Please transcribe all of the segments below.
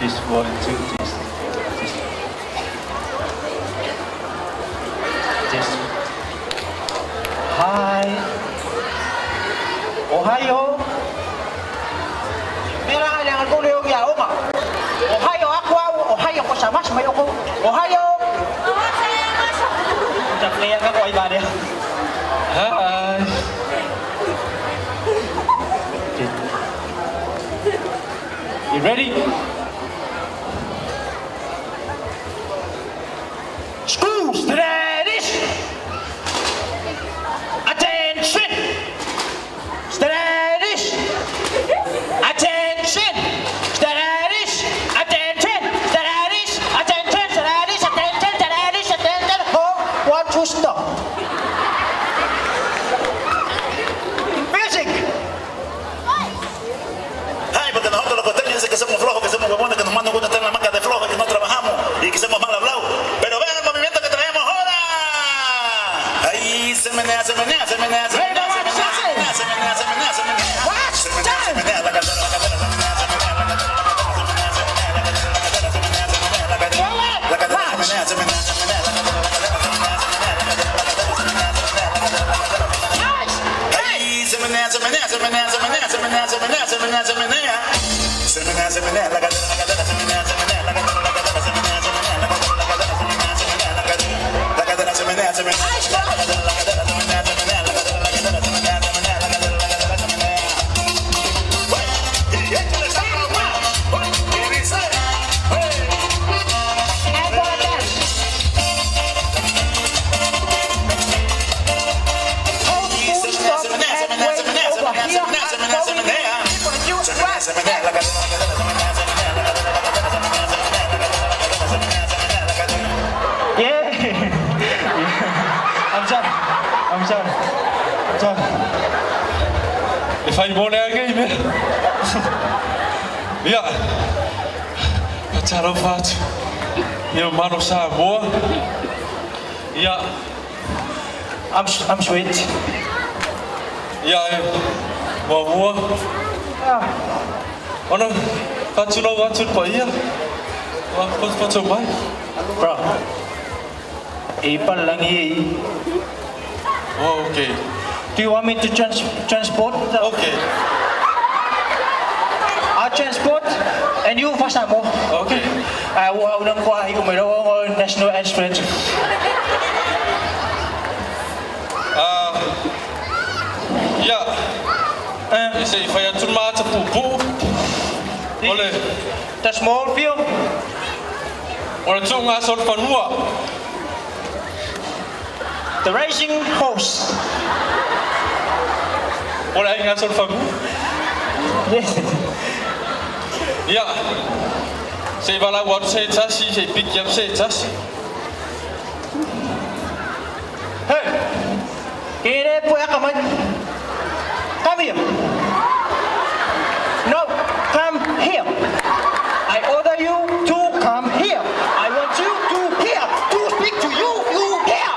This one, two, this. This. Hi. Ohio. Mira kailangan ko yung yao nga. Ohio ako. Ohio ko sa mas may ako. Ohio. Kaya ako ay bade. Hi. You ready? Schools Stratis! Attention! Stratis! Attention! Stratis! Attention! Stratis! Attention! Stratis! Attention! Stratis! Attention! One, two, stop. Music! Hai, porque nosotros los costeños que somos flojos, que somos huevones, que nos mandan una la marca de flojos, que no trabajamos y que somos mal hablados. Pero vean el movimiento que traemos ahora. Ahí se menea, se menea, se menea, se menea, se menea, se menea, se menea, se menea, se menea, se menea, la cadera, la cadera, se menea, se menea, la cadera, la cadera, se menea, se menea, la cadera, la cadera, se menea, se menea, la cadera, la cadera, se menea, se menea, se menea, la cadera, la cadera, se menea, se menea, la cadera, la cadera, se menea, se menea, la cadera, la cadera, se menea. Ahí se menea, se menea, se menea, se menea, se menea, se menea, se menea, se menea. Se menea, se menea, la cadera, se menea, se menea, la cadera, la cadera, se menea, se menea, la cadera, la cadera, se menea, se menea, la cadera, la cadera, se menea, se menea, la cadera, la cadera, se menea, se menea, la cadera, la cadera, se menea, se menea, la cadera, la cadera, se menea, se menea. Y échale sal, y dice, I'm sorry. If I want to game, yeah. That's how fat. You man of Samoa. Yeah. I'm sweet. Yeah. More. Oh no. But you know what to buy here? What's your buy? Bro. Ipal lang i. Oh, okay. Do you want me to transport? Okay. I'll transport and you fast mo. Okay. Unang kuha ko mayroon ko national express. Yeah. You say if I had to match a poo. Ole. The small field. Ole tunga sol panua. The racing horse. Ole inga sol panua. Yeah. Say vala what say tashi say pick up say tashi. Hey. Kire po kaman. Come here. No, come here. I order you to come here. I want you to here to speak to you. You here.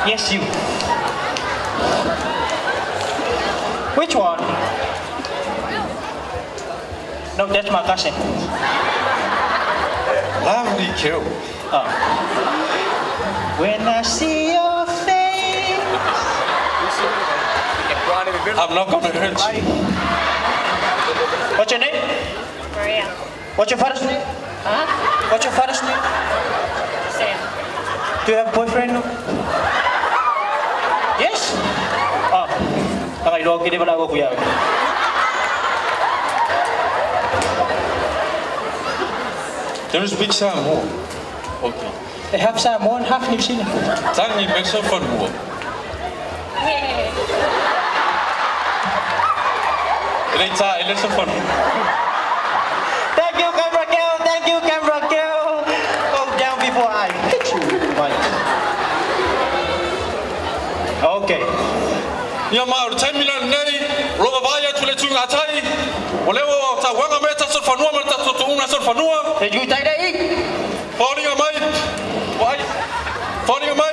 Yes, you. Which one? No, that's my cousin. Lovely kill. Oh. When I see your face. I'm not gonna hurt you. What's your name? Maria. What's your father's name? Huh? What's your father's name? Sam. Do you have a boyfriend? No? Yes? Oh. Okay, logi di ba na ako kuya? There is big Samoa. Okay. They have Samoan, half New Zealand. Tangi makes so fun more. It's so fun. Thank you, camera girl. Thank you, camera girl. Go down before I hit you. Right. Okay. Ya ma ur time milan nei roba vaya tule tunga tai. Olewo ta wanga meta so fanua meta so una so fanua. Did you take that eat? Falling on my why? Falling on my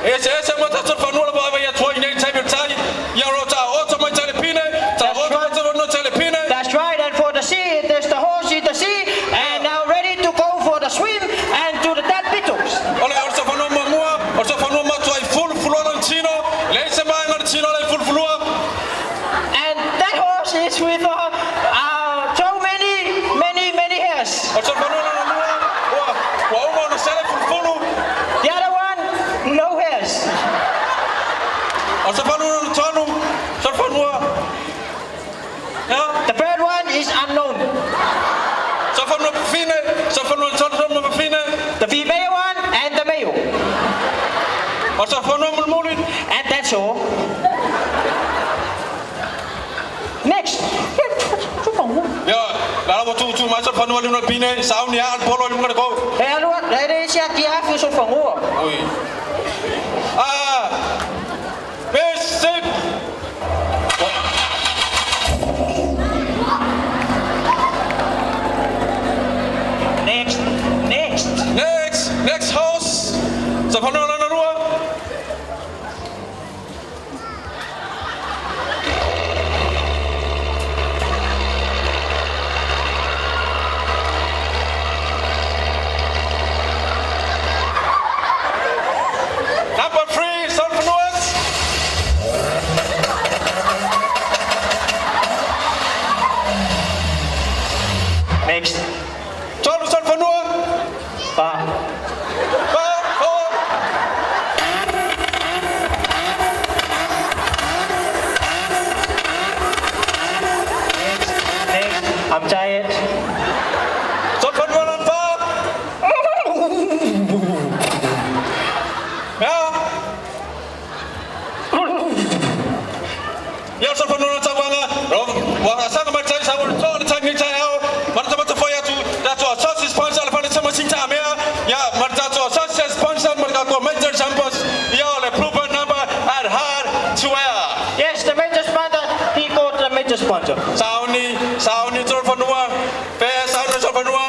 SS meta so fanua ba vaya twoi nei time tai. Ya rota auto my telepine. Ta auto no telepine. That's right, and for the seed, is with so many hairs. Og så for nu, hvor ungerne selv er fuldt. The other one, no hairs. Og så for nu, så for nu. Ja, The third one is unknown. så for nu fine, så for nu fine. The female one and the male. Og så for nu muligt. And that's all. Next. Ja, lad os tu masuk for nu lige noget pine. Savn jeg alt på lige noget gå. Hey, nu, det siger de er for så for ord. Ui. Basic. Next house. Så for nu nu. Number 3, Solfanuas. Next. Solfanua. Ba. Next. I'm tired. Solfanua lang pa. Ja. Ja, Solfanua sa wanga. Wanga sa naman tayo sa wala. So, tayo ni tayo. Mana sa for ya tu. That's all. So, sponsor ala pa sa masinta amea. Ya, mana so sponsor mana ko major samples. Ya, le proven number at hard to wear. Yes, the major sponsor. He called the major sponsor. Sauni Solfanua. Fair Sauni Solfanua.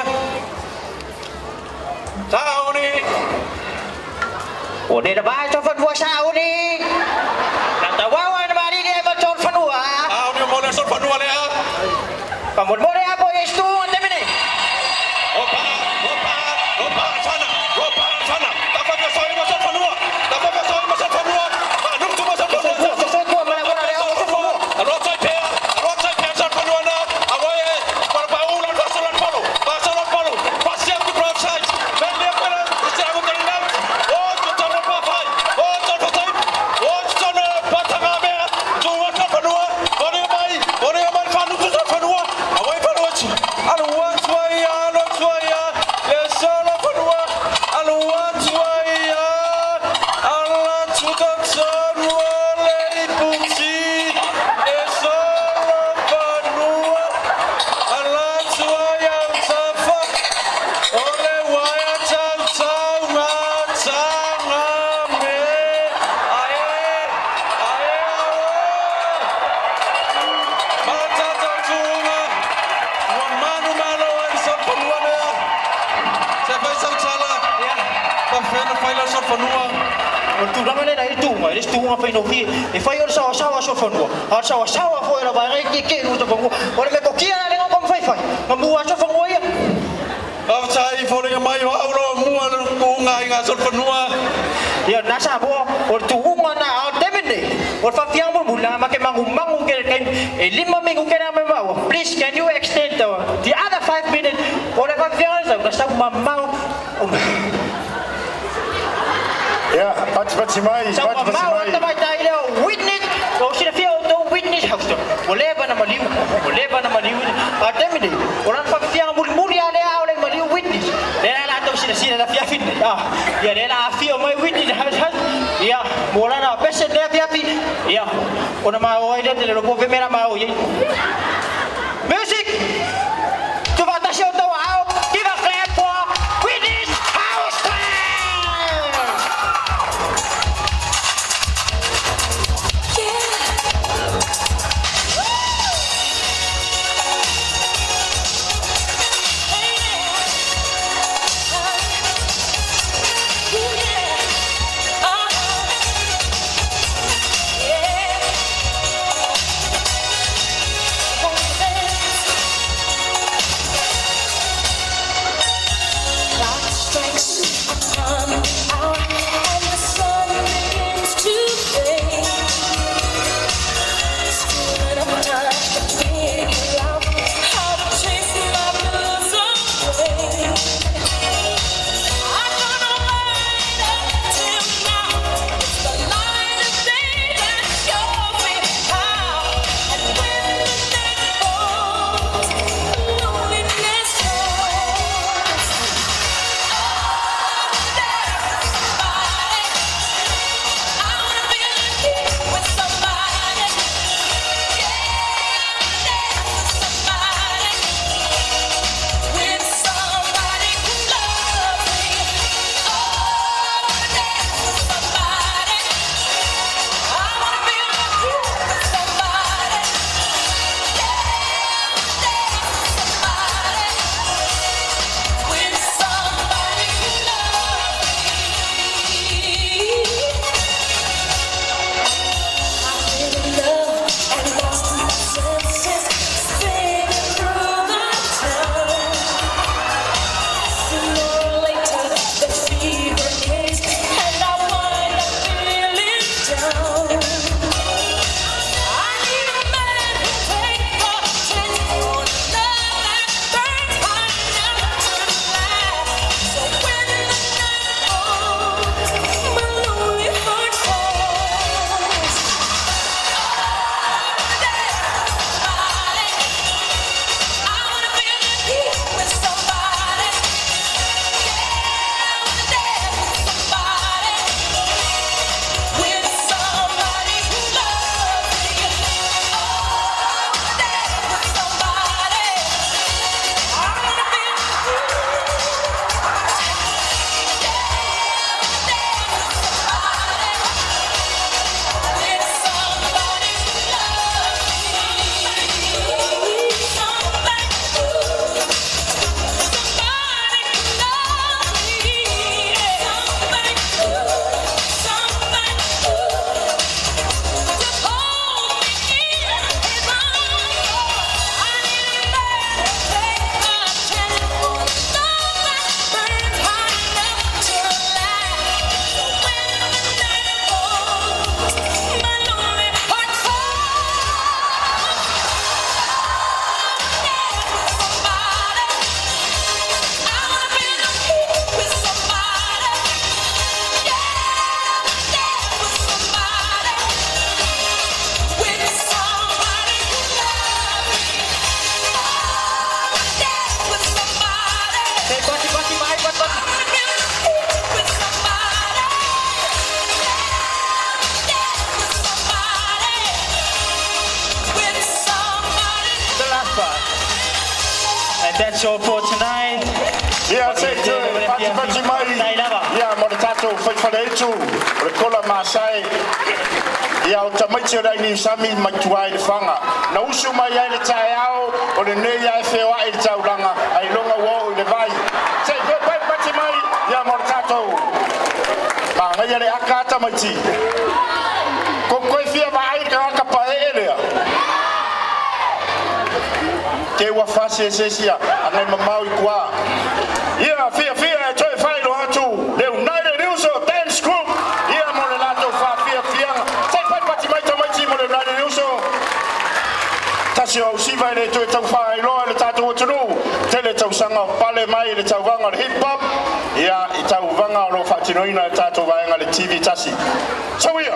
Sauni. Oh, dia dah bahas so for sao ni. Nak tahu awak nak mari dia macam so for Sauni mo na Solfanua le ha. Kamu boleh apa itu anda ni? Ropa sana. Dapat ka soy mo Solfanua. Anong tu mo Solfanua? Sesuatu melakukan ada apa so for Rotsay pe Solfanua na. Away para paulan pasalan polo. Pasiap di broadside. Bende para isang ulan. Oh, tutano pa fai. Oh, tutano. Oh, tutano patangame. Tuwa Solfanua. Ore mai fanu Solfanua. Away paluchi. Aluan suaya. Yes, Solfanua. Aluan suaya. Alan sudan sanwa lei pusi. Yes, Solfanua. Alan suaya safa. Ole waya chan me. Aye. Mata tunga. Manu an Solfanua me. Saya pasal chala. Pamfena file Solfanua. tu dah mana dah itu mai tu apa ini ni e fai or sawa so for no har sawa foi la vai que no to pongo ora me coquia le ngom fai ngamu so for ya Ang chay for yung may hawlo mo kung nga Solfanua. ya nasa bo or tu na demene or fa fiang mo mula make mangumangu ke 5 minggu ke na mau please can you extend the other 5 minutes or fa fiang sa nasa mamau Ja, pat mai. mau tamai tayo witness o sila fia o witness house to oleba na maliw atemide oran fa fia mulmuri ale ole maliw witness dela la to sila na fia fit ya dela fia mai witness house ya mola na pese de fia fit ya ona ma o ide de lo po mera ma o ye music tu va ta show to out give a clap for witness house time. that's all for tonight. Ia se te pati mai. Ia mo le tato fai fai tu. Le kola masai. Ia o tamaiti rai ni sami mai tuai le fanga. Na usu mai ai le tai ao o le nei ai feo ai le tauranga ai longa wo le vai. Se te pati mai ia mo le tato. Ma ngai le aka tamaiti. Ko koi fia mai ka pae lea. Ke wa fase sesia anai mamau kwa ia fia e toi fai lo atu le United News Dance Group ia mo le lato fa fia sai pai pati mai tamai mo le United News tasio si vai le toi tau fai lo le tato tunu tele tau sanga pale mai le tau vanga le hip hop ia I tau vanga lo fatinoina le tato vai le TV tasi so ia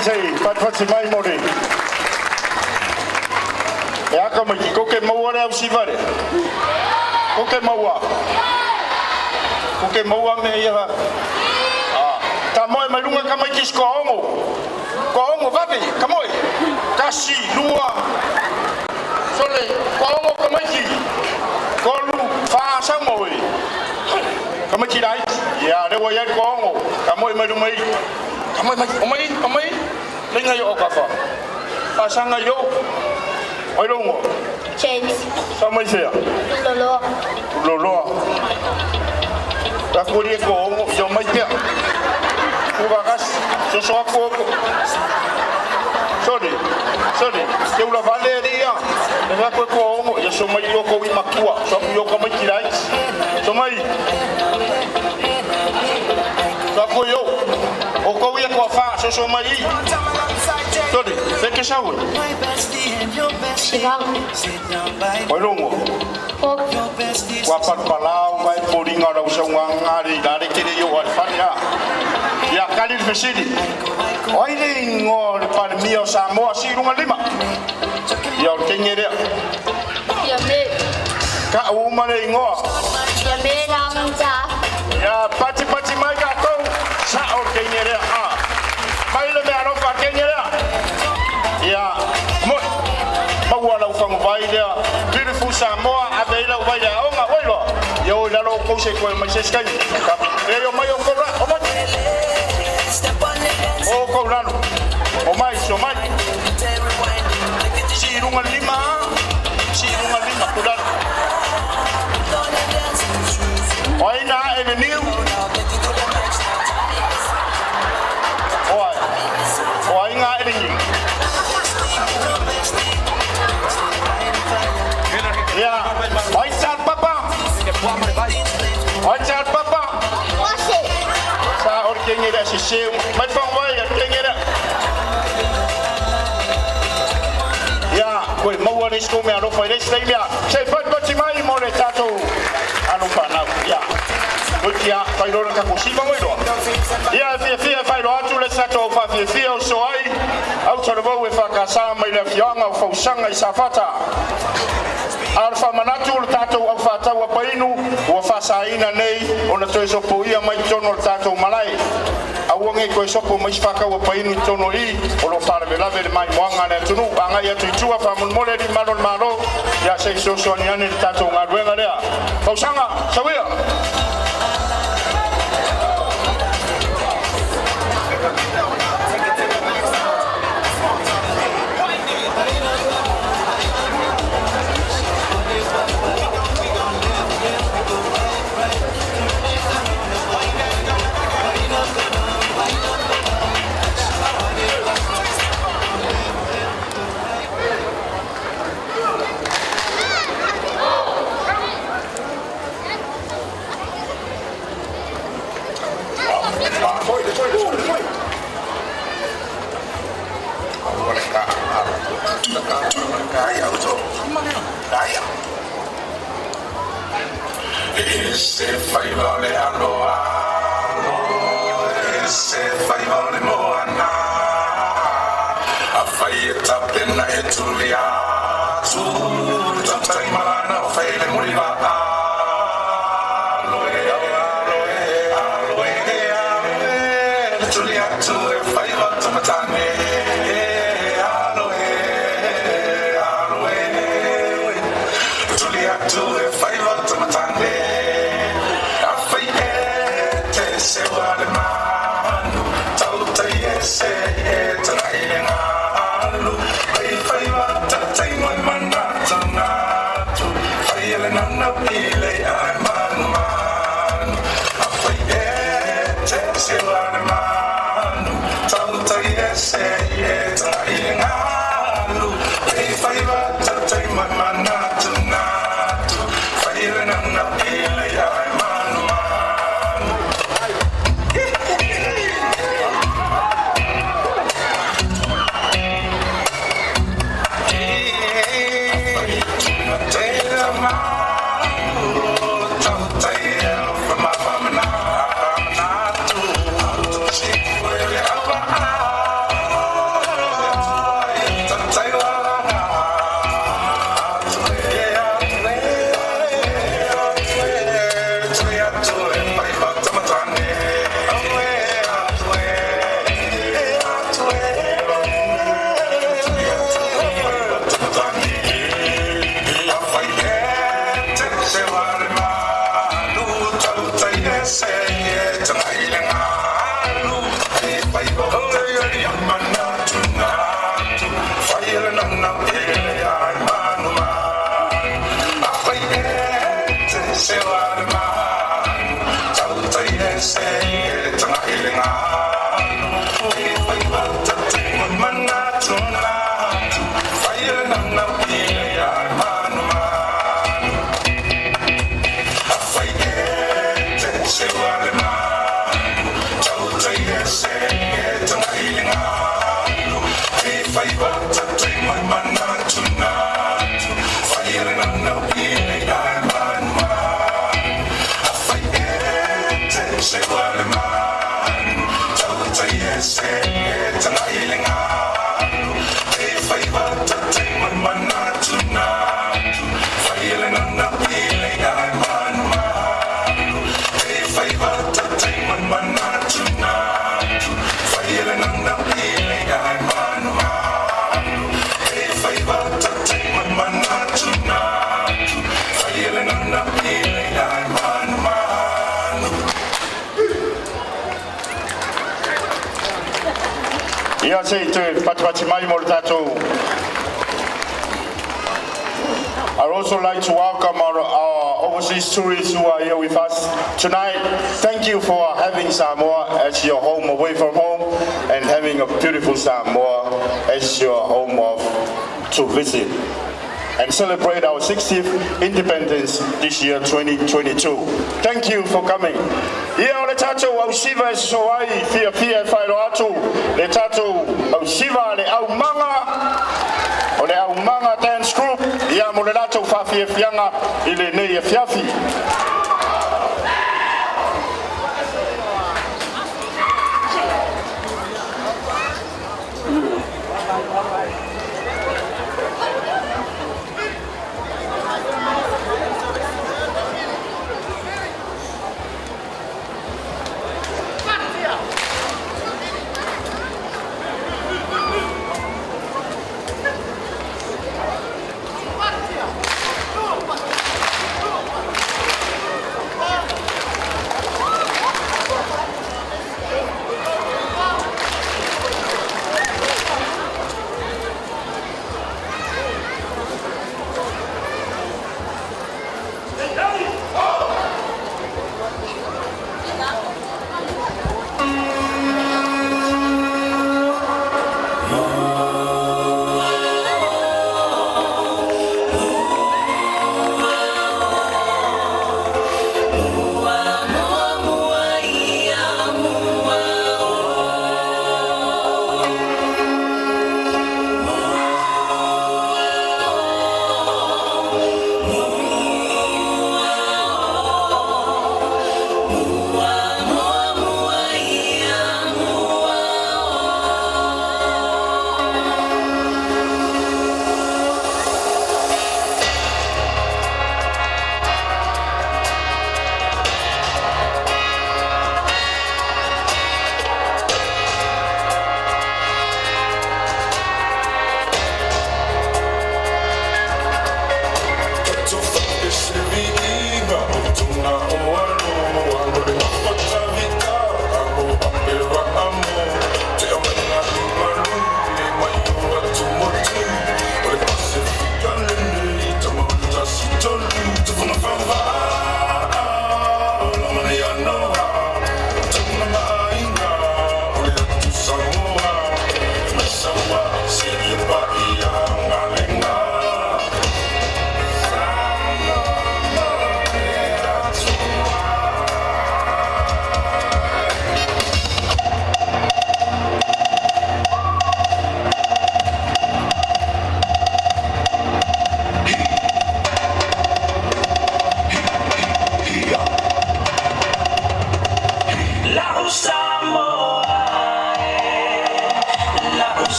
sei pat mai mori e aka mai ko ke maua le si vale ko ke maua me ia ta moi mai lunga ka mai kis ko ongo vabe ka moi kasi lua sole ko ongo ka mai ki ko lu fa sa moi Kamu kira? Ya, dia wajib kong. Kamu mai. Kamu. Lengai yo kafa. Pasang ayo. Ayo ngo. James. Sama saya. Lolo. Tak boleh kong. Yo mai dia. Kubakas. Sesuatu. Sorry. Dia ulah balik dia. Dengan aku kong. Ya semai yo kau makua. Semai yo kamu kira. Semai. Aku yo. O kau ia kau fa. Semai. Sorry. Fake shower. Sibang. Olongo. Wapat palau vai poringa da usang ngari dari kiri yo alfania. Ya kali fesidi. Oile ngol par mio Samoa sirunga lima. Ya tengere. Ya me. Ka umale ngo. Ya me ramja. Ya pati mai ka ko. Sa o tengere a. Mai le me aro ka tengere. Ya mo. Mawala ufang vai dia. Beautiful Samoa abela vai dia. Onga oilo. Yo la lo ko se ko mai se skai. Ka yo mai o ko ra. O ko ra. O mai so mai. Sirunga lima kudan. Oina ele new. Oi nga ele new. Ya, oi sat papa. Wasi. Sa orkenya da sisi. Mai pang vai orkenya da. Ya, koi mau res ko me aro fai res dia. Sei pat mai mo le tato. Anu pa na. Ya. Utia fai lo ka kusiba mo do. Ya, fia fai lo atu le tato fa fia so ai. Au toro bo e fa ka sa mai le fianga fa usanga I safata. Alfa manatu le tato au fa tawa painu o fa saina nei ona to so po ia mai tono le tato malai. Awonge ko sopo mai faka wa painu tono I o lo fara me lave mai moanga na tunu anga ya tuitua fa mun mole di malo ya sei so ni ane tato ngadwenga lea pausanga sawia Ese faiva le aloha, ese faiva le moana, a fai tapena e tulia, tu tatai mana fai le muriva, aloe, tulia tu e faiva tamatane. Say Ia se te pati mai mo le tatou. I'd also like to welcome our overseas tourists who are here with us tonight. Thank you for having Samoa as your home away from home and having a beautiful Samoa as your home to visit and celebrate our 60th independence this year 2022. Thank you for coming. Ia o le tatou au siva e soai fia whaero atu le tatou au siva le au manga o le au manga dance group ia mo le latou whawhiawhianga I le nei e whiawhi.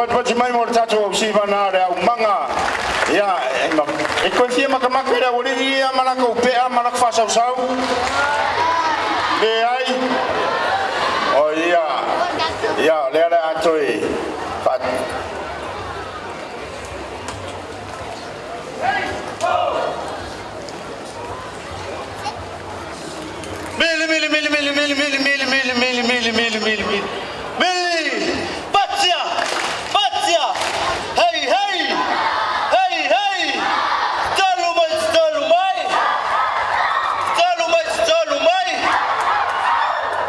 pati mai mo tato o si bana re au manga ya e ko fia makamaka re o ri ia malaka o pe malaka fa sau sau le ai o ia le ala atoi pat Mili! Batia! Hey! Stolu mai!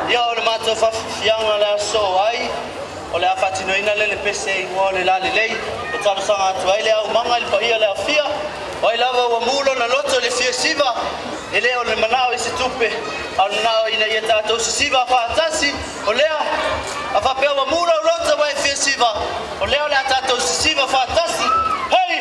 Ia o le matou fafianga le aso ai, o le afatinoina le pese i ngō le la le lei, o talosaga atu ai le au manga le paia le afia, o ai lava ua mulo na loto le fia siva, e lea o le manao i se tupe, au nanao ina ia tātou se siva whaatasi, o lea a whapea ua mulo loto wai fia siva, o lea o lea tātou se siva whaatasi, hey!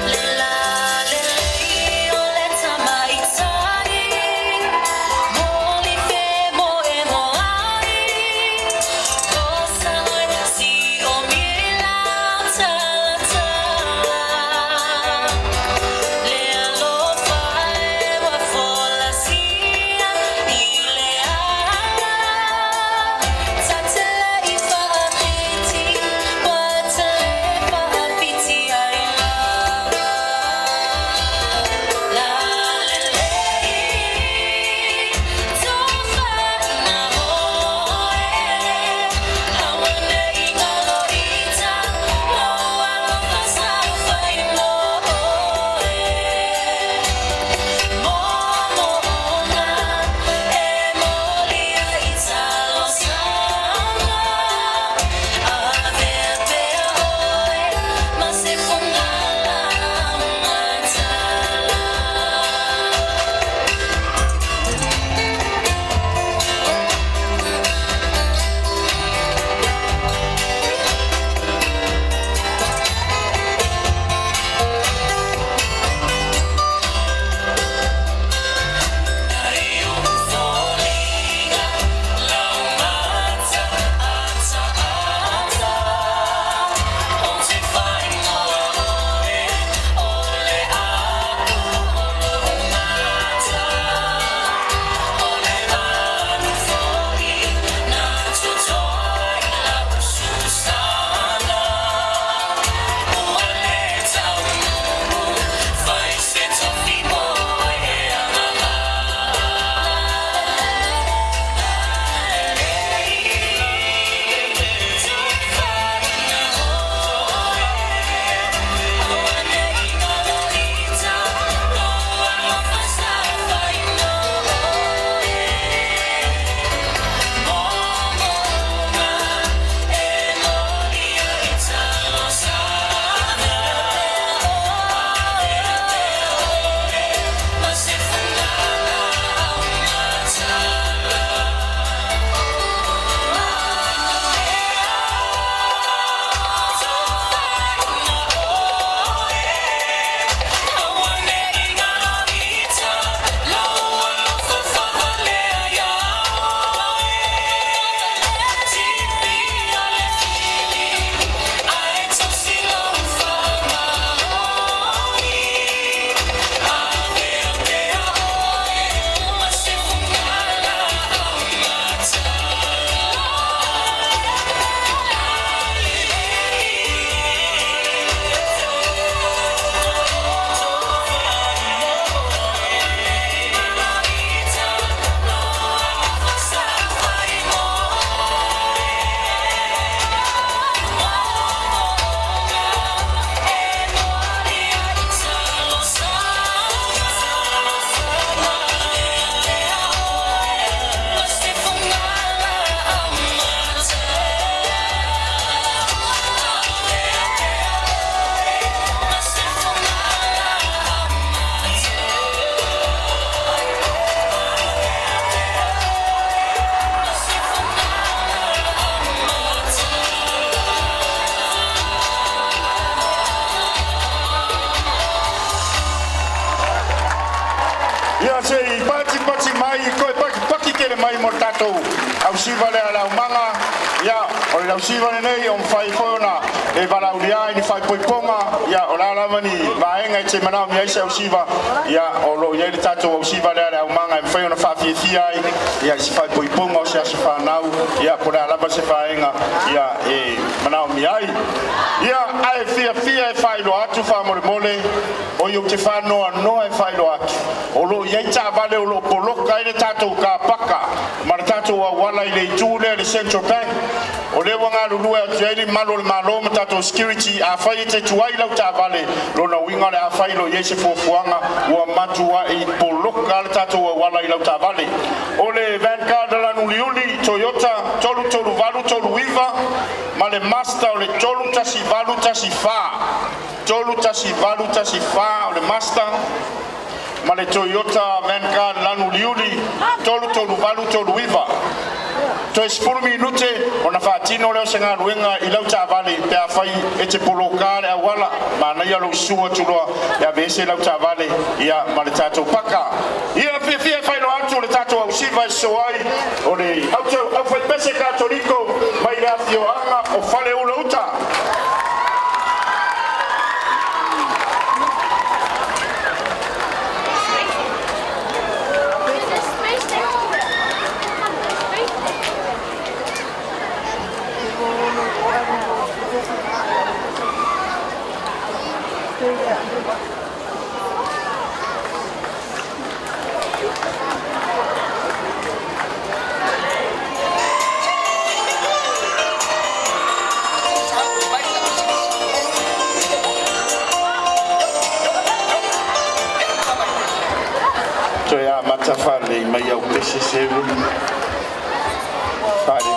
Le la le o le tamaitani mo tatou au siva le ala umanga ia o le au siva nei on fai fona e vala ulia ni fai poiponga ia o la lava ni vaenga te mana mi ai au siva ia o lo ia le tatou au siva le ala umanga e fai ona fafia ia si fai poiponga o se fa nau ia po la lava se vaenga ia e mana mi ai ia ai fia e fai lo atu fa mole o yo te fa no e fai lo atu o lo ia ta vale o lo poloka ile tatou ka paka ma tatou wala ile tule le Central Bank o le wanga lulu e tele malo tatou security a fai te tuai lau ta vale lo na winga le a fai lo yese fofuanga o matua i poloka le tatou wala ile ta vale o le Vanguard la nuliuli Toyota tolu valu tolu wiva ma le Mazda o le tolu tasi valu tasi fa o le Mazda ma le Toyota Vanguard lanu liuli tolu valu tolu wiva to espuru minute ona fatino leo senga ruenga i lau tavale pe afai e te polokale a wala ma na ia lo sua tuloa ia vese lau tavale ia ma le tatou paka ia fia fai lo atu le tatou au siva e soai o le au fai pese katoliko mai le afio anga o fale ula uta matafale mai au pese seru fare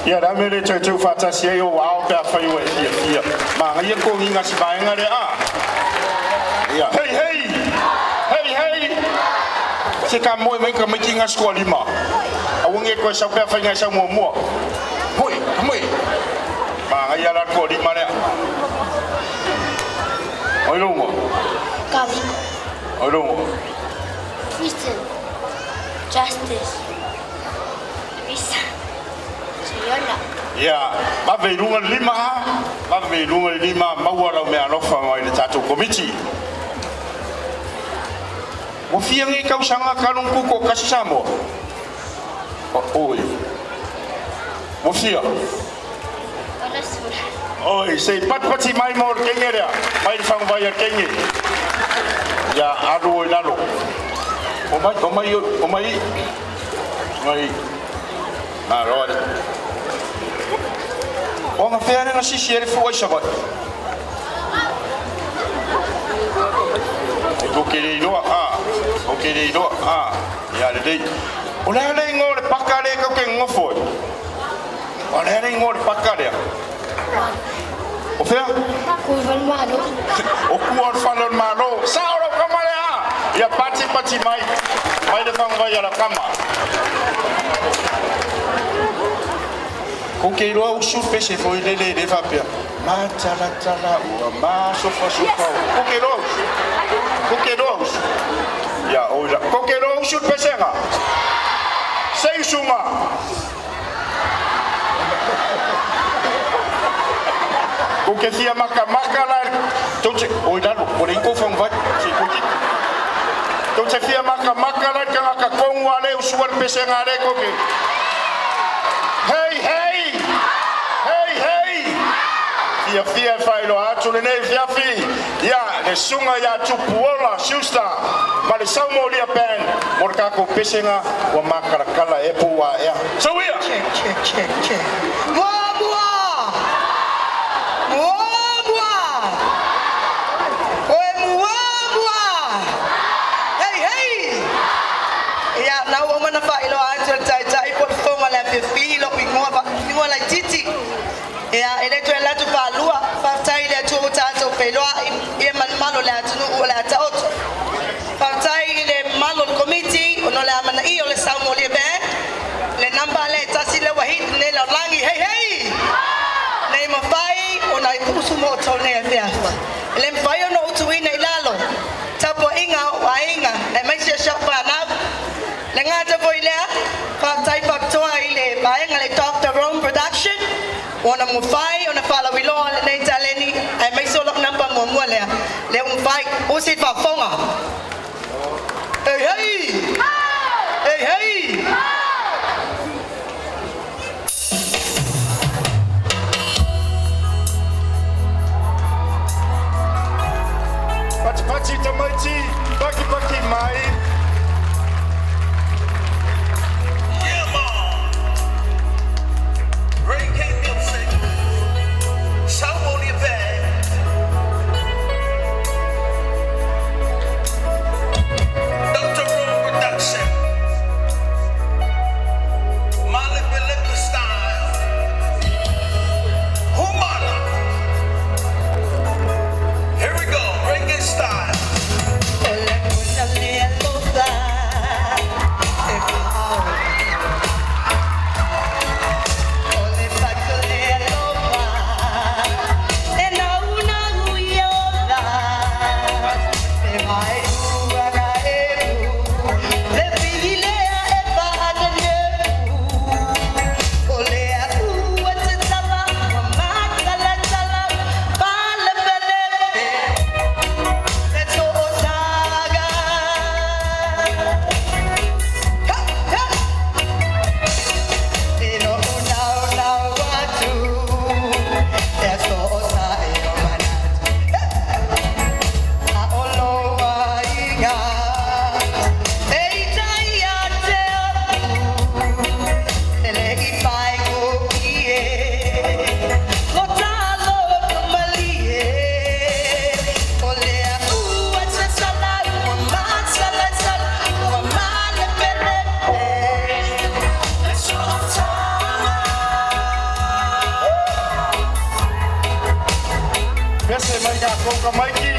Ia da mere tu fatasi e o au pe fai we ia. Ma ia ko inga si baenga le a. Ia. Hey. Se ka moi mai ka mai kinga sko lima. Awunge ko sa pe fai nga sa mo. Hoi. Ma ia la ko lima le. Oi longo. Kavi. Oi longo. Reason. Justice. Visa. Siona. Ia, ma ve lunga lima mawara me alofa mai le tatu komiti. Mo fiangi kau sanga kalung kuko kasi samo. Oi. Mo fia. Ona sura. Oi, sei pati mai mor kengere. Mai fang vai kengi. Ya adu lalo. O mai. Na roda. O nga fere na sisi ele foi sabat. Okei do. Ya le dei. Ola le ngore pakale ko ke ngofo. Ola le ngore pakale. O fea? Kuivan malo. O kuar falon malo. Sauro kamale a. Ya pati mai. Mai de fang vai ala kama. Ko ke roa usu pese foi lele de vapia. Ma tala ma sofa. Ko ke roa. Ya oira. Ko ke roa usu pese nga. Sei suma. Ko ke fia maka la. Toche oira lo por inko fang vai. Si ko ki. Toche fia maka la ka kongwa le usu pese nga re ko ke. Hey! Fia fai lo atu le nei fia fi. Ya, le sunga ya tu puola siusta. Ma le saumo lia pen. Morka ko pesenga wa makara kala e puwa ya. Sawia. Check. Mua. Oi mua. Hey. Ya, na wo mana fa ilo atu tai por fonga la fi lo pingo la titi. Ya, ele tu la tu palua, partai le tu tato peloa e malo la tu la taot. Partai le malo committee, ono la mana io le samo le be. Le namba le tasi le wahid ne la langi hey. Ne mo fai ona usumo tone afia. Le mfai ono utuina ilalo. Tapo wainga, e mai se shapa na. Le ngata voilea, partai paktoa ile baenga le Dr. Rome Production. Ona mufai ona fala wilo le taleni ai mai solo namba mo le mufai usi fa fonga hey Pati tamaiti baki mai. pese mai ya ko ka mai ki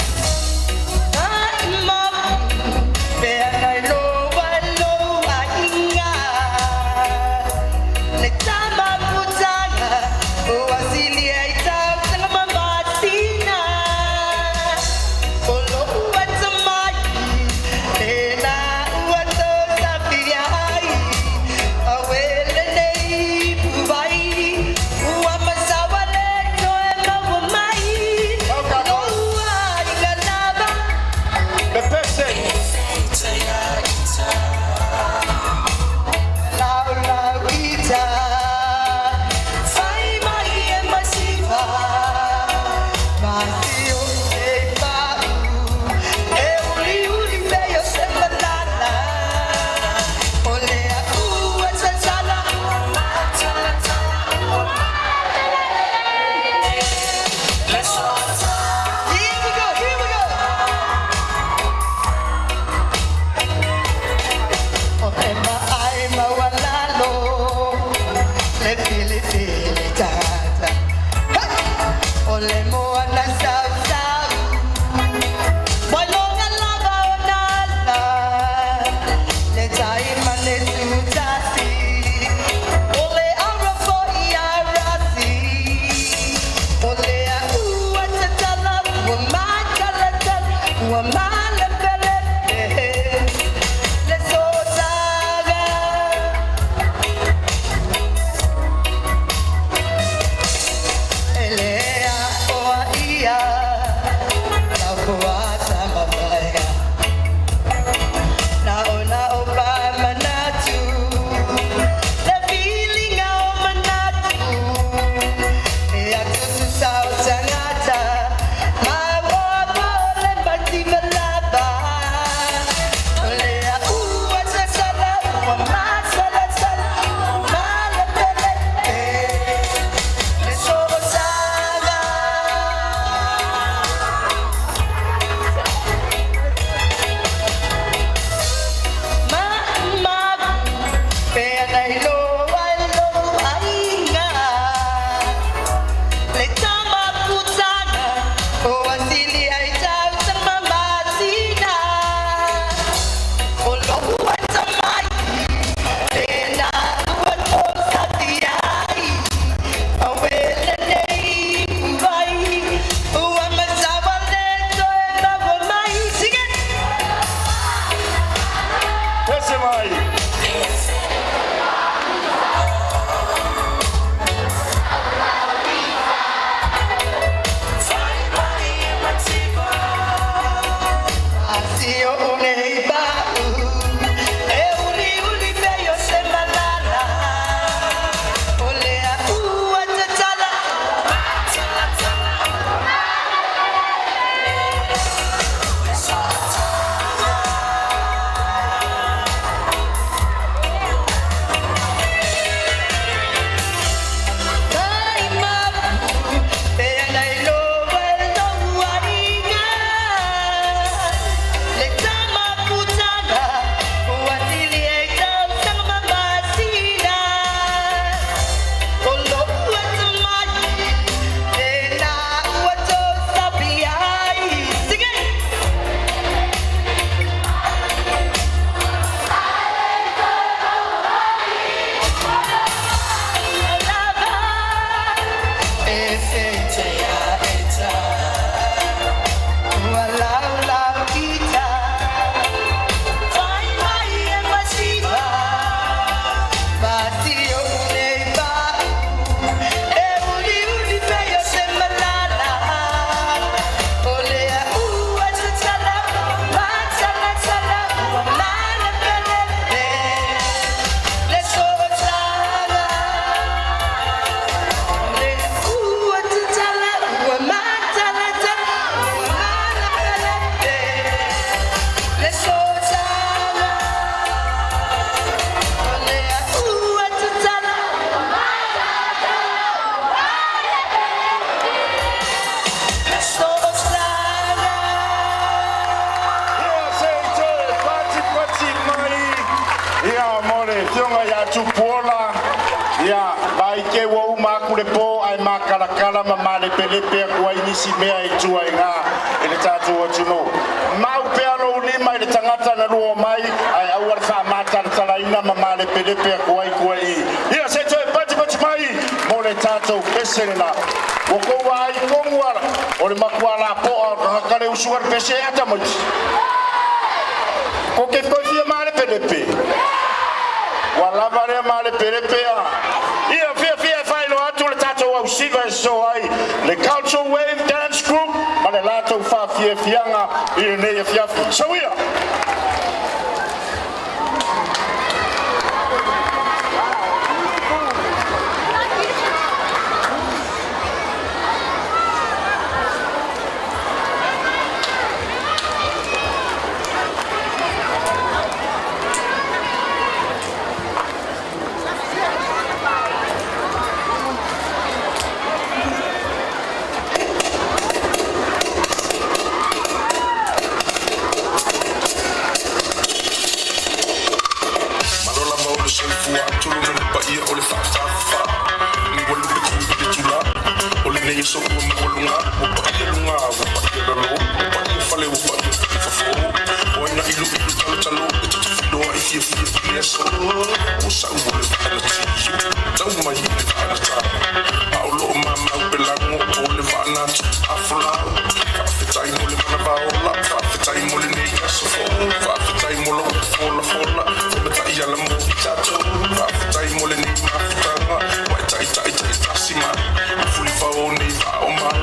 Ya, bai ke wo ma ku le po ai ma kala kala ma ma le pele pe ko ai ni si me ai tu ai nga ele tatu o tuno. Mau pe alo ni mai le tangata na lo mai ai awar fa ma ta tala ina ma ma le pele pe ko ai. Ia se to pati mai mo le tatu pesena. O ko wai ko muara o le makuala po o ka le usuar pese ata mo. Ko ke ko fia ma le pele pe. Wala vale male perepea. Ia fia failo atu le tato au siva so ai. Le Cultural Wave Dance Group. Male lato fa fianga i ne fia. So ia. Fully for only, oh my,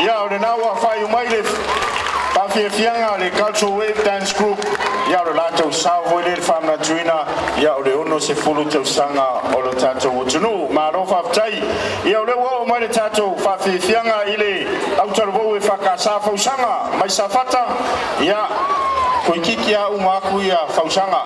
Ia o le nau a whai umai le pawhiawhianga le Cultural Wave Dance Group. Ia o le lātou sao hoi le whamna tuina. Ia o le ono se fulu tau sanga o le tātou o tunu. Mā ro whaftai. Ia o le ua o mai le tātou pawhiawhianga i le autaravou e whakasa whausanga. Mai sa whata. Ia koe kiki a umaku ia whausanga.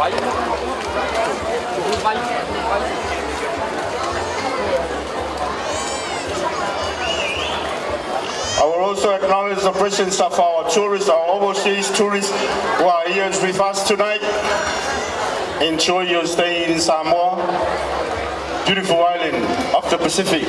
I will also acknowledge the presence of our tourists, our overseas tourists who are here with us tonight. Enjoy your stay in Samoa, beautiful island of the Pacific.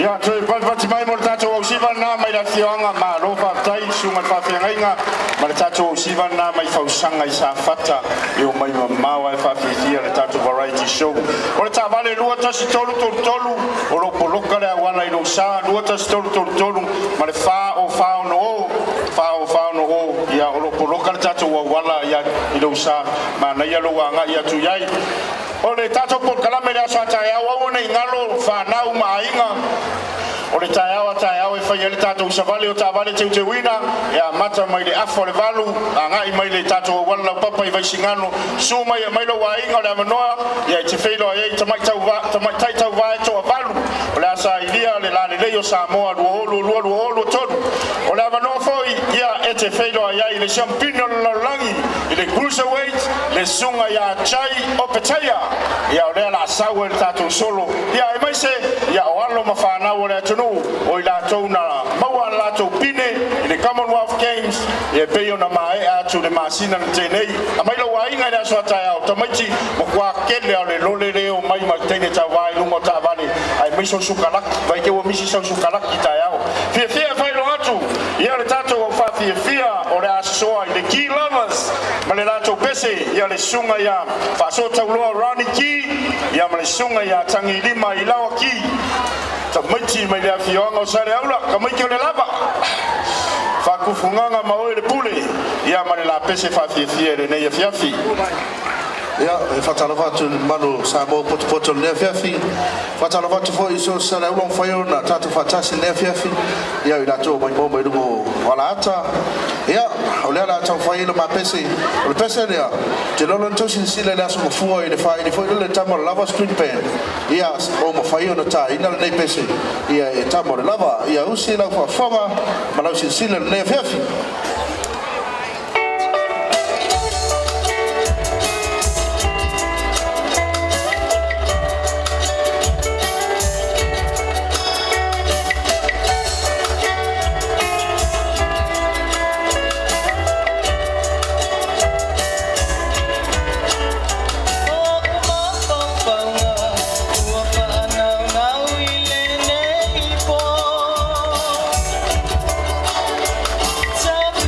Ya tu pati mai mo tato o siva na mai la fionga ma lo fa tai sunga fa fenga ma tato o siva na mai fa usanga isa fata yo mai mama wa fa fisia le tato variety show o ta vale lua ta si tolu o lo poloka le wana i lo sa lua ta si tolu ma le fa o no ya o lo poloka le tato wa wala ya i lo sa ma na ya lo nga ya tu yai o le tato por kalame le sa ta ya wa ona ingalo fa na uma inga o le taeawa e whai le tātou savale o tā vale te wina e mata mai le afo le valu a ngai mai le tātou wala papa i vaisingano su mai e mai lo wa inga o le amanoa e te whailo e tamai tau va e toa valu o le asa ilia le lale leo Samoa luolo tonu o le amanoa foi ia e te whailo e le champino langi i le cruiserweight le sunga ia chai o petaya ia o le ala asawa le tātou solo ia e mai se ia o alo mawhanau o le o ila tona maua la to pine in the Commonwealth Games e peo na mai atu le masina na tenei a mai lo wai ngai so ta o tamaiti mo kwa kele o le lole le o mai ma tene ta vai lungo ta vale ai mai so sukala vai ke o misi so sukala ki ta o fia vai lo atu ia le tato o fa fia o le aso i le key lovers ma le la to pese ia le sunga ia fa so ta lo rani ki ia ma le sunga ia tangi lima i lawa ki tamaiti mai le fionga o sare aula ka mai ke le lava fa ku funganga ma o le pule ia ma le la pese fa fia le nei fiafi ia e fatalava tu manu sa mo poto le fiafi fatalava tu fo iso sare aula fo yo na tatu fatasi le fiafi ia ila to mai mo lu wala ata ia o le ala tau fai le ma pese o le pese le te lolo to sin sile le aso mo fuo i le fai le fo le tamo lava screen pen ia o mo fai ona ta ina le pese ia e tamo lava ia usi la fa fama ma la sin sile le fiafi Tough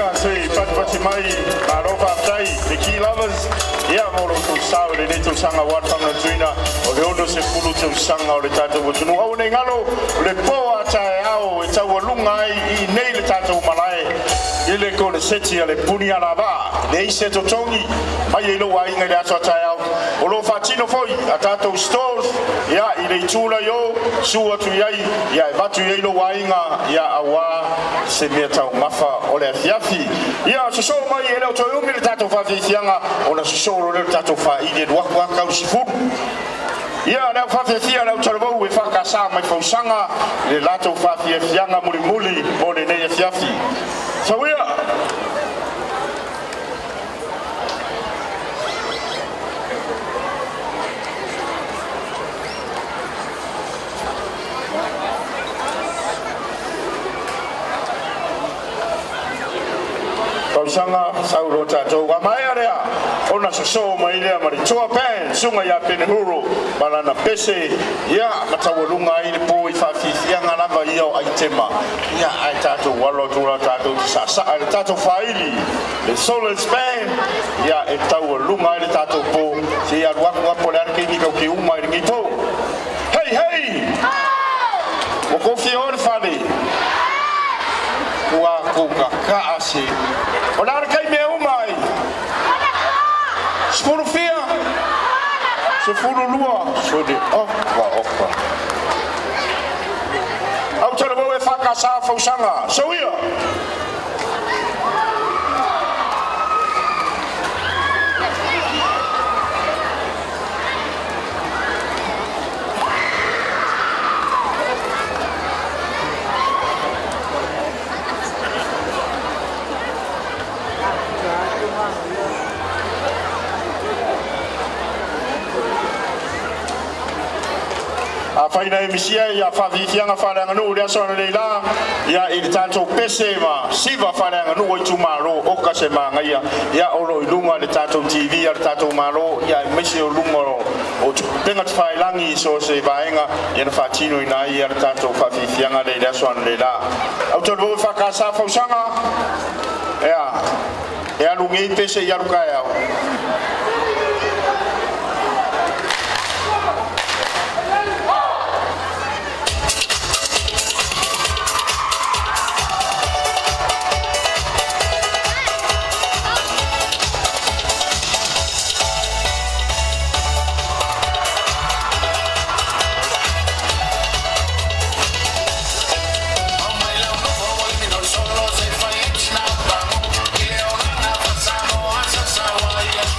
Ia sei pati mai Marova tai the key lovers. Ia moro tu sao le neto sanga watanga tuina o le ono se kulu tu sanga o le tata wotunu au ne ngalo le poa tae au e tau lunga I nei le tata umalae ile ko le seti le puni ala ba le ise to tongi mai ilo wa inga le aso tae au o lo fatino foi a tata stores ia ile tula yo sua tu yai ia batu ilo wa inga ia awa se me tau mafa o le fiafi ia so mai ele o to umi le tata fa fianga ona so le tata fa ide wa ka usifu ia na fa fia na utarbo e fa ka sa mai fa usanga le lato fa fianga muli muli o le ne fiafi so ia Sanga saurota to wa mai area ona so mai le mari toa pen sunga ya penhuru balana pese ya matawulunga ile po ifafi yanga lava yo aitema ya aitato walo tura tato sa tato faili le solo span ya etawulunga ile tato po si ya wa polar ke ni ke uma ni to hey o confior fali wa kuka kaasi onar kai me umai skuru fia se furu lua so de okwa au tara mo e faka sa fausanga so ia faina emisia ya favifianga faranga no le sona leila ya il tanto pesema siva faranga no itu maro o kasema ngai ya olo ilunga le tanto tv ya tanto maro ya mesi o lungo o tenga failangi so se vaenga ya fatino ina ya tanto favifianga leila sona leila auto vo fakasa fausanga ya lungi pese ya rukaya Solo se fue en Snapchat y Leonardo pasamos a Sasawa y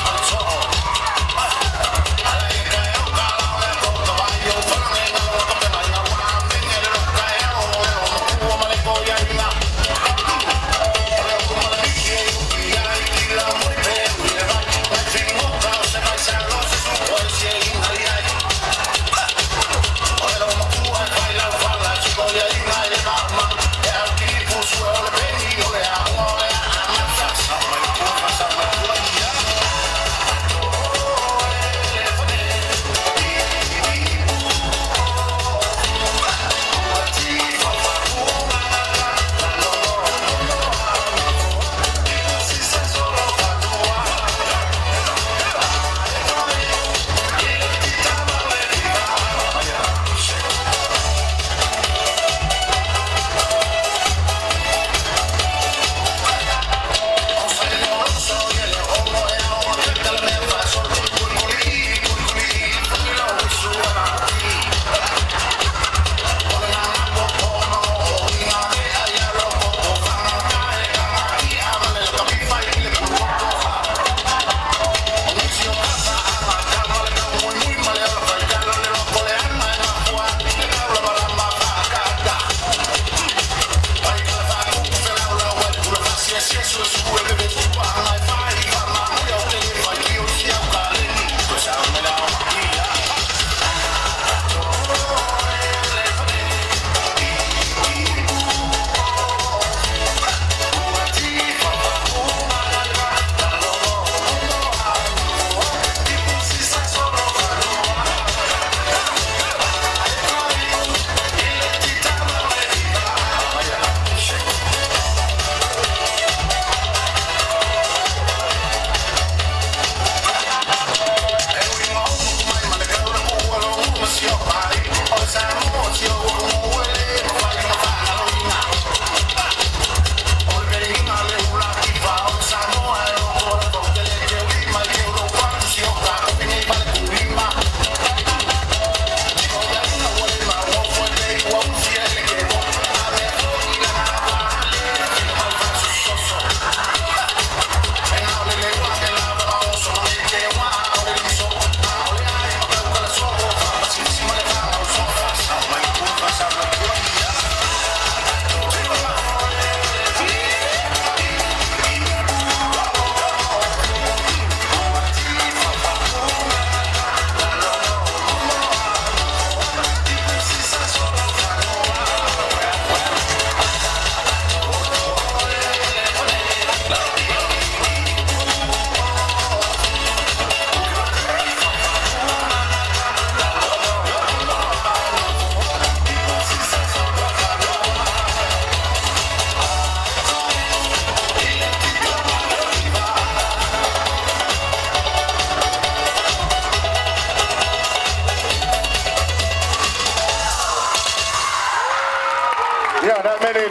tele,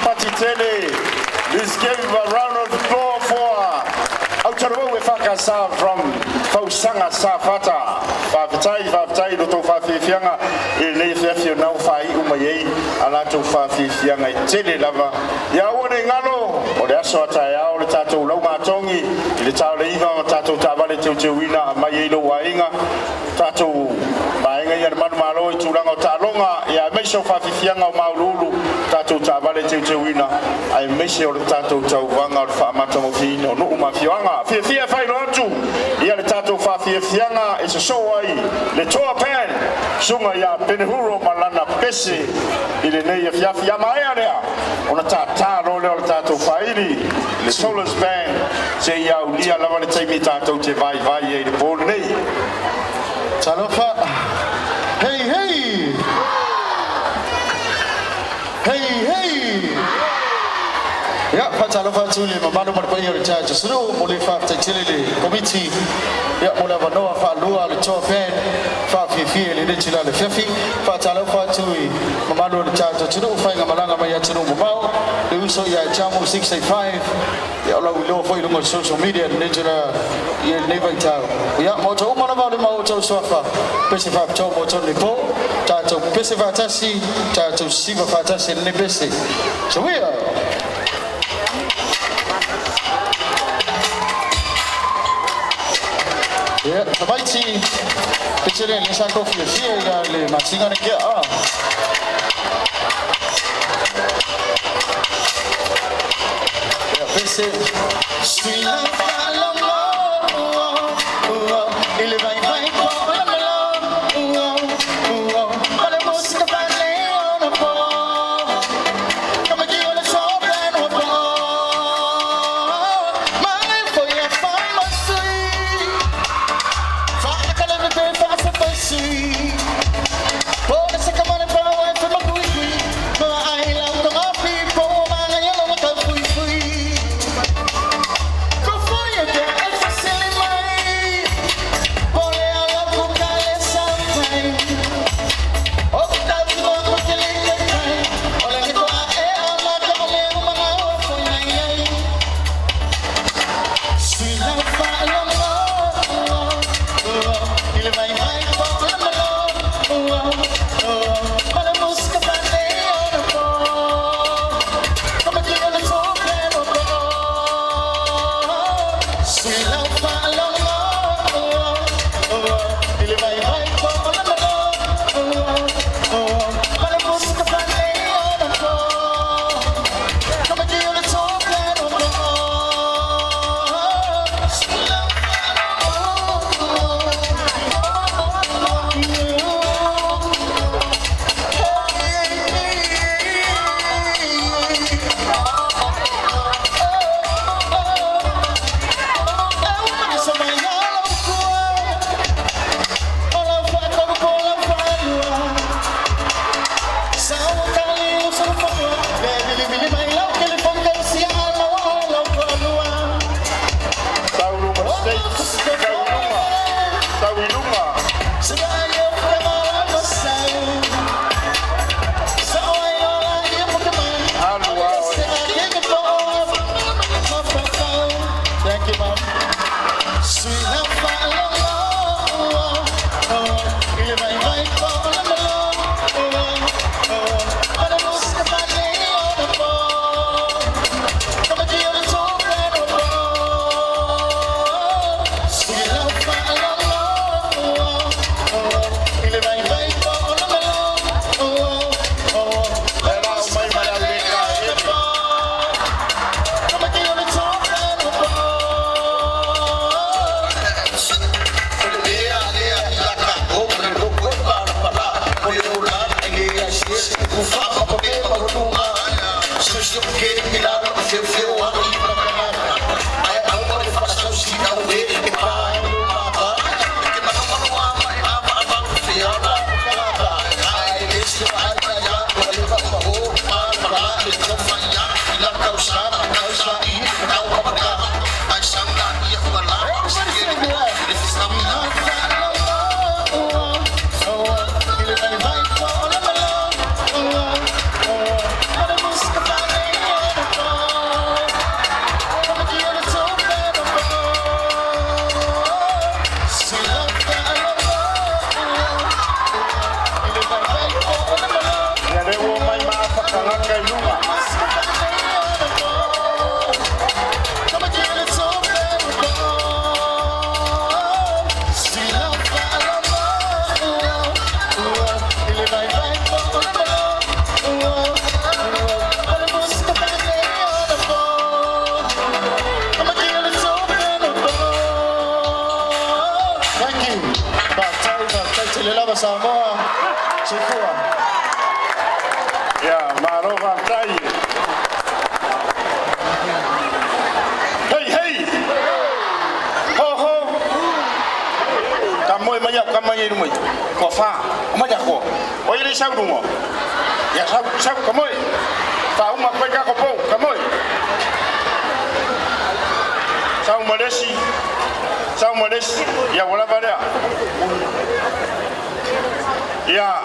pati tele. Let's give a round of applause for Autaro Wefakasa from Fausanga Safata. Favitai, Dr. Fafianga, Ilefia now Fai Umaye, Alato Fafianga, Tele Lava. Yawone Ngalo, or the Aswata, the Tato Loma Tongi, the Taliva, Tato Tavale Tuwina, Mayelo Wainga, Tato, Maanga Yamalo, Tulanga Talonga, Ya Mesho Fafianga Maulu, Tato Tavale Tuwina, I miss your Tato Tawanga, Famatofino, no Mafianga. Fia fai lotu ia le tatou fafiafianga e se soa ai le toa pen sunga ia penehuro malana pese i le nei fiafi ia mai area ona tātaro leo le tatou faili le Solas Band se ia ulia lava le taimi tatou te vai e le pōle nei Talofa. Hey. Ya, patalofa tuli mamano marpai o chacha suru mole fa tachile committee ya mola vanoa fa lua le chopen fa fifi le chila le fifi patalofa tuli mamano le chacha suru fa ngamalanga mai suru mau le uso ya chamu 665 ya la ulo foi no social media le jira ye nevaita ya moto umana va le mau cho sofa pese fa cho moto le po chacha pese fa tasi chacha siva fa tasi le pese so we ya, tabaiti picture le sako fie ya le masinga ne kia ya pese swila falongo ile vai kwa melo ale música vale ona po kama jiwa le soben wa po mai foi a fama sui Por essa camada para o F ma cui ma ai la to ma pi po ma na yelo ma fui ko fui Samoa. Chukua. Ya, marova tai. Hey. Ho ho. Kamoy maya kamay rumay. Ko fa. Maya ko. Oy ri sa dungo. Ya sa kamoy. Fa uma ko ka ko po. Kamoy. Sa Malaysia. Sa Malaysia. Ya wala ba dia? Ya.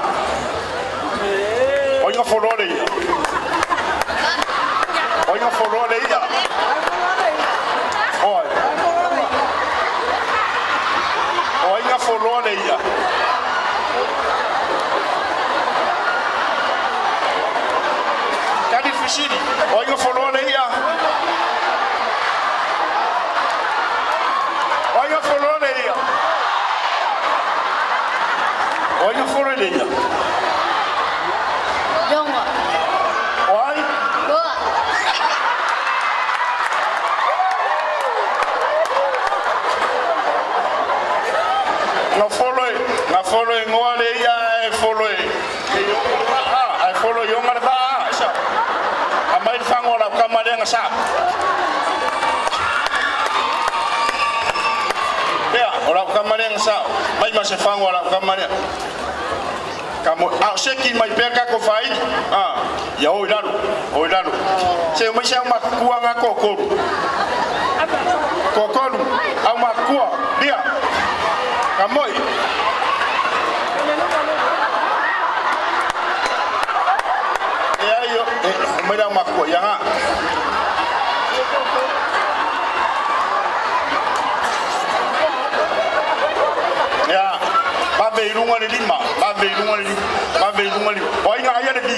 Oiga follow ya. Oiga follow ya. Oi. Oiga follow ya. Kadi fishiri. Oiga follow ya. Oiga follow ya. Oiga follow ya. Dongo. Oi. Goa. Nga follow ngole ya follow. Ai follow yo ngale ba sa. Amai fango la kamare nga sa. Ya, ora kamare nga sa. Mai ma se fango la kamare. Kamu seki mai peka ko fai. Ya oi lalu. Se mai sa makua nga kokoru. Kokoru au makua. Dia. Kamoi. Ya yo, mai da makua ya nga. Ya, babe irunga ni lima. Oi nga ya de bi.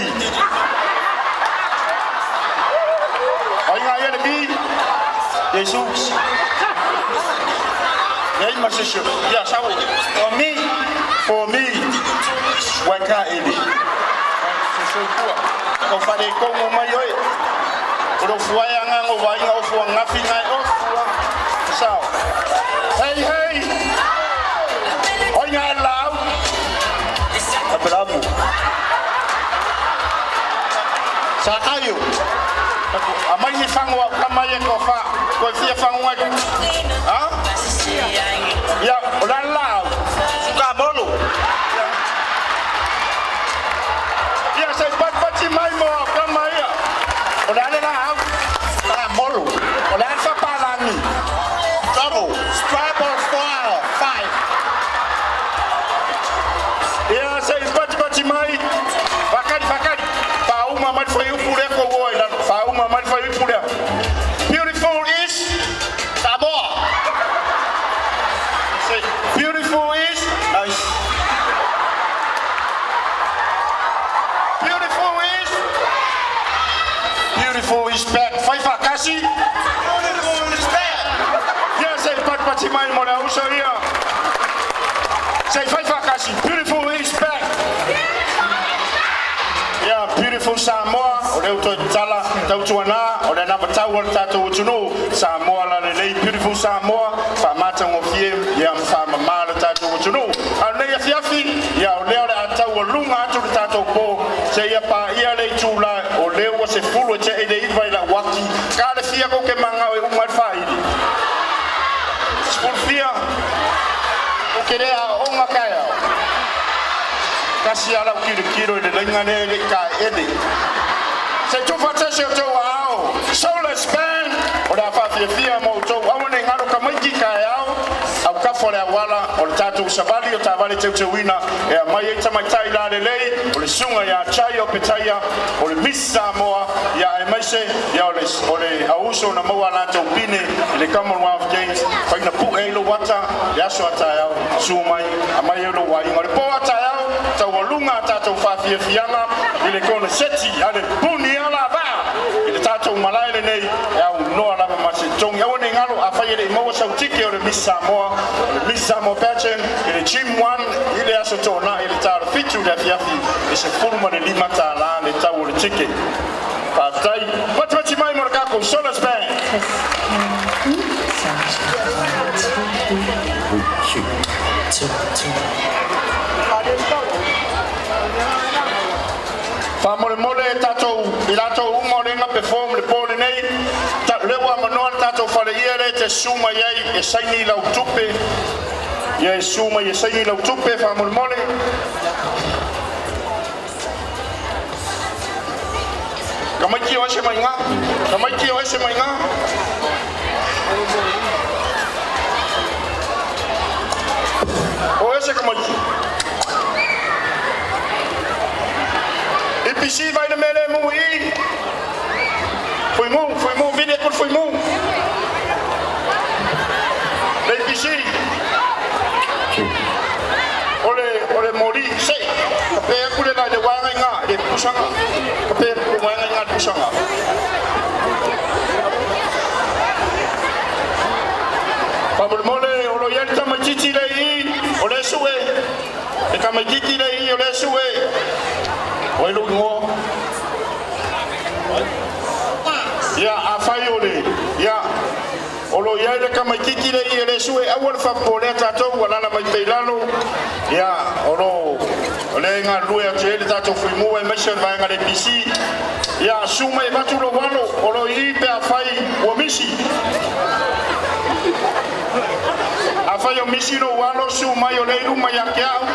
Jesus. Ya masisho. Ya sawa. For me. Waka ele. Ko fare ko mo mayo. Ro fuaya nga ngo wa nga fuwa ngafi nga fuwa. Sawa. Hey. Oi nga lao. Bravo. Sa ayo. Amai fangwa kama ye kofa. Ko fia fangwa. Ha? Ya, ulala. Suka bolu. Ya, saya pat mai mo kama ya. Ulala na. Para bolu. Ulala sa palani. Double. Scrabble 5. Ya, saya pat mai. Bakari. Pau mama foi o pure ko woi la. Pau mama foi o pure. Beautiful is Samoa. Say beautiful is nice. Beautiful is back. Fai fakasi. Beautiful is back. Ya, say pat mai mo la usaria. Say fai fakasi. Beautiful is back. Ya, beautiful Samoa, ole uto tala tautuana, ole na batawal tatu utunu Samoa la le beautiful Samoa, fa mata ngofie ya mfama mala tatu utunu. Ale ya fiafi, ya ole atawal lunga atu tatu po, se ya pa ia le tula, ole wa se fulu che ide iva la waki, ka le fia ko ke manga e umar faidi. Spul fia. O kerea onga kaya. Kasi ala kiro de lengane le ka ede. Se tu fata se to ao. So let's spend. Ora fa fia mo to awone ngaro ka mai ka ao. Au ka fora wala o tatu sabali o tabali te wina e mai e tamai tai la le lei o le sunga ya chai o petaya o le missa moa ya e mai se ya o le auso na moa la to pine le Commonwealth Games fa ina pu e lo wata ya so ata ya sumai amai lo wa ngore po ata ya ta walunga tatu fa fianga ile kona seti ale buni ala ba ile tatu malaile nei ya no ala ma se tong ya woni ngalo afa ile mo sa utike o le missa mo pachen ile chim one ile aso tona ile tar fitu da fiafi e se forma de limata la le tawo le chicken patai pati mai morka ko solo span Famole mole tato ilato umorenga perform le pole nei ta lewa manoa tato fale iere te suma yai e saini la utupe ye suma ye saini la utupe famole mole kamaki wa shemainga kamaki wa shemainga o ese kamaki IPC vai de mele mui. Foi mu, vini por foi mu. Le IPC. Ole mori, sei. Kape aku le na de wanga nga, de pusanga. Kape wanga nga pusanga. Pablo mole, olo yenta machichi le I, ole suwe. E kamajiki le I, ole suwe. Oi lungo. Ya afayole. Ya. Olo ya de kama kikile ile suwe awal fa pole tato wala na mai peilalo. Ya olo. Ole nga luya tele tato fuimu e mesha va nga de bisi. Ya suma e batu lo walo. Olo ipe afai o misi. Afai o misi lo walo suma yo le luma ya kyao.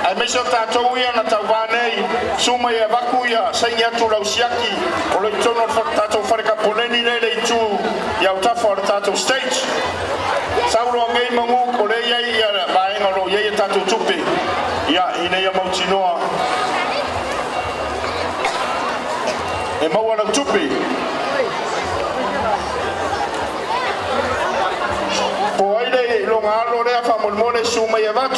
Ai mesha tato ya na tawanei suma ya bakuya sanya tu lausiaki olo tono tato farka poleni le tu ya utafa tato stage sauro ngai mangu kole ya bae ngolo ya tato tupe ya ine ya mautinoa e mawala tupe po aile lo ngalo le fa molmone suma ya bat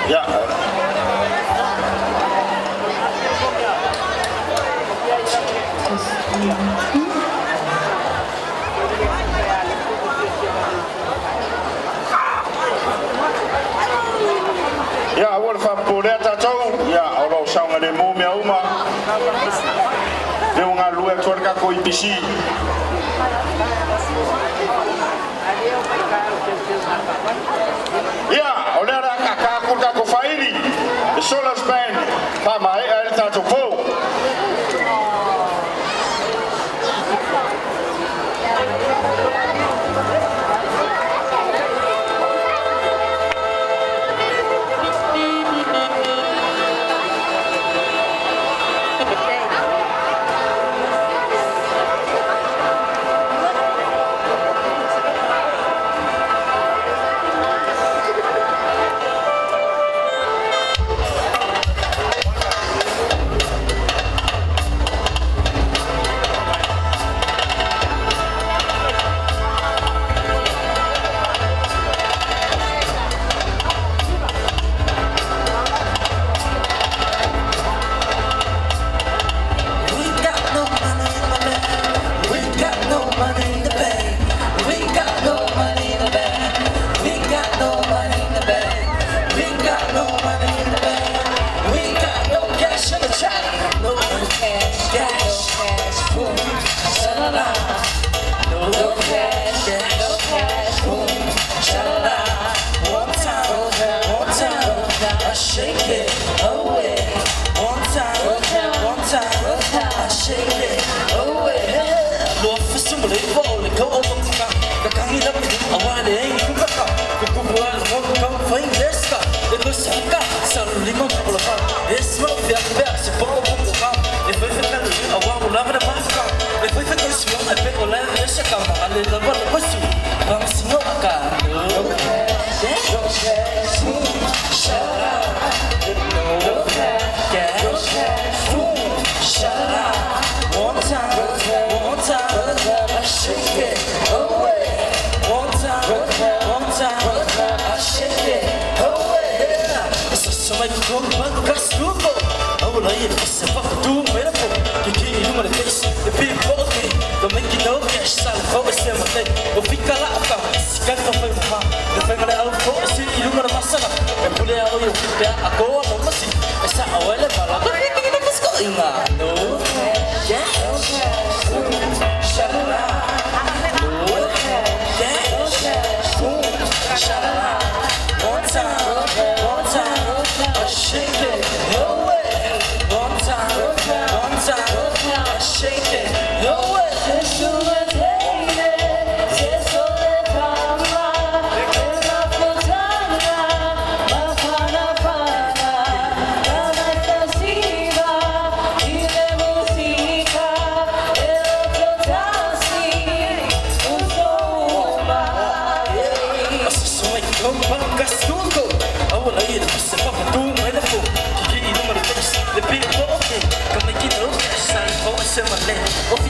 ya ya awal fa pole tato ya olo saunga le mo me uma de unha lua torca ko IPC ya olera kaka ko faili solar band kama ai tato po Yeah. le